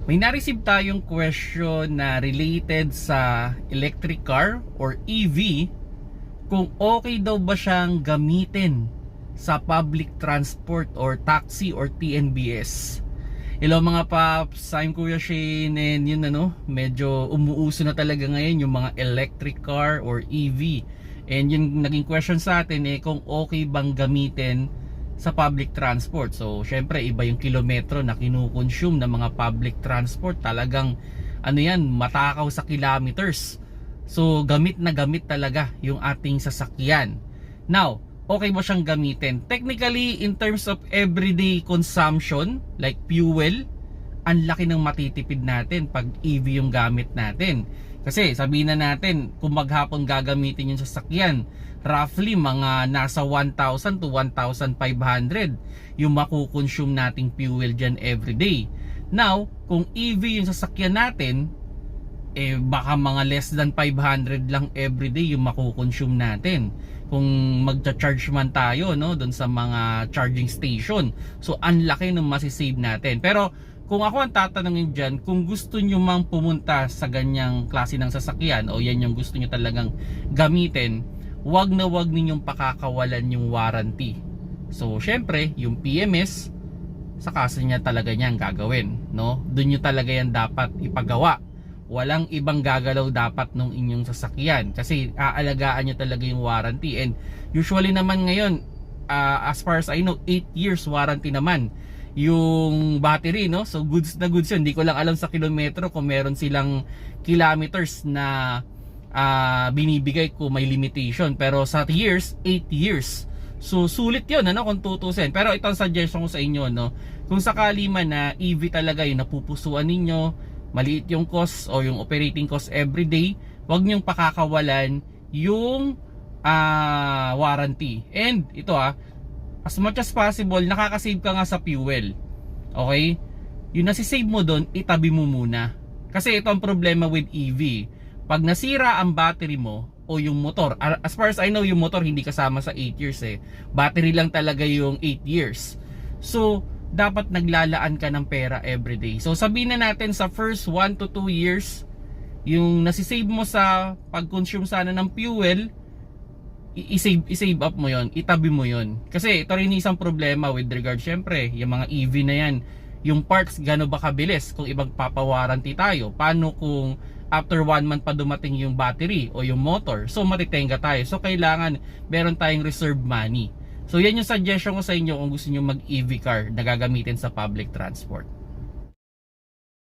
May na-receive tayong question na related sa electric car or EV, kung okay daw ba siyang gamitin sa public transport or taxi or TNBS. Hello mga paps, I'm Kuya Shane, and yun medyo umuuso na talaga ngayon yung mga electric car or EV. And yung naging question sa atin kung okay bang gamitin sa public transport. So syempre iba yung kilometro na kinukonsume ng mga public transport. Talagang matakaw sa kilometers. So gamit na gamit talaga yung ating sasakyan. Now, okay ba siyang gamitin? Technically, in terms of everyday consumption like fuel, ang laki ng matitipid natin pag EV yung gamit natin. Kasi sabihin na natin, kung maghapon gagamitin yung sasakyan, roughly mga nasa 1,000 to 1,500 yung makukonsume nating fuel dyan everyday. Now, kung EV yung sasakyan natin, baka mga less than 500 lang everyday yung makukonsume natin kung magcha-charge man tayo doon sa mga charging station. So ang laki ng masisave natin. Pero kung ako ang tatanungin dyan, kung gusto nyo mang pumunta sa ganyang klase ng sasakyan o yan yung gusto nyo talagang gamitin, wag na wag ninyong pakakawalan yung warranty. So syempre yung PMS, sa kaso niya talaga niyang gagawin, doon nyo talaga yan dapat ipagawa. Walang ibang gagalaw dapat nung inyong sasakyan kasi aalagaan nyo talaga yung warranty. And usually naman ngayon, as far as I know, 8 years warranty naman yung battery, so goods na goods yun. Hindi ko lang alam sa kilometro kung meron silang kilometers na binibigay ko may limitation, pero sa years, 8 years. So sulit yun kung tutusin. Pero ito ang suggestion ko sa inyo, kung sakali man na EV talaga yung napupusuan ninyo, maliit yung cost o yung operating cost everyday, wag niyong pakakawalan yung warranty. And ito as much as possible, nakakasave ka nga sa fuel. Okay? Yung nasisave mo doon, itabi mo muna. Kasi ito ang problema with EV. Pag nasira ang battery mo o yung motor, as far as I know, yung motor hindi kasama sa 8 years Battery lang talaga yung 8 years. So dapat naglalaan ka ng pera everyday. So sabihin na natin sa first 1 to 2 years, yung nasisave mo sa pag-consume sana ng fuel, i-save up mo yon, itabi mo yon. Kasi ito rin isang problema with regard, syempre, yung mga EV na yan, yung parts gano ba kabilis kung ibang papawarranty tayo? Paano kung after 1 month pa dumating yung battery o yung motor? So matitenga tayo. So kailangan meron tayong reserve money. So yan yung suggestion ko sa inyo kung gusto niyo mag EV car na gagamitin sa public transport.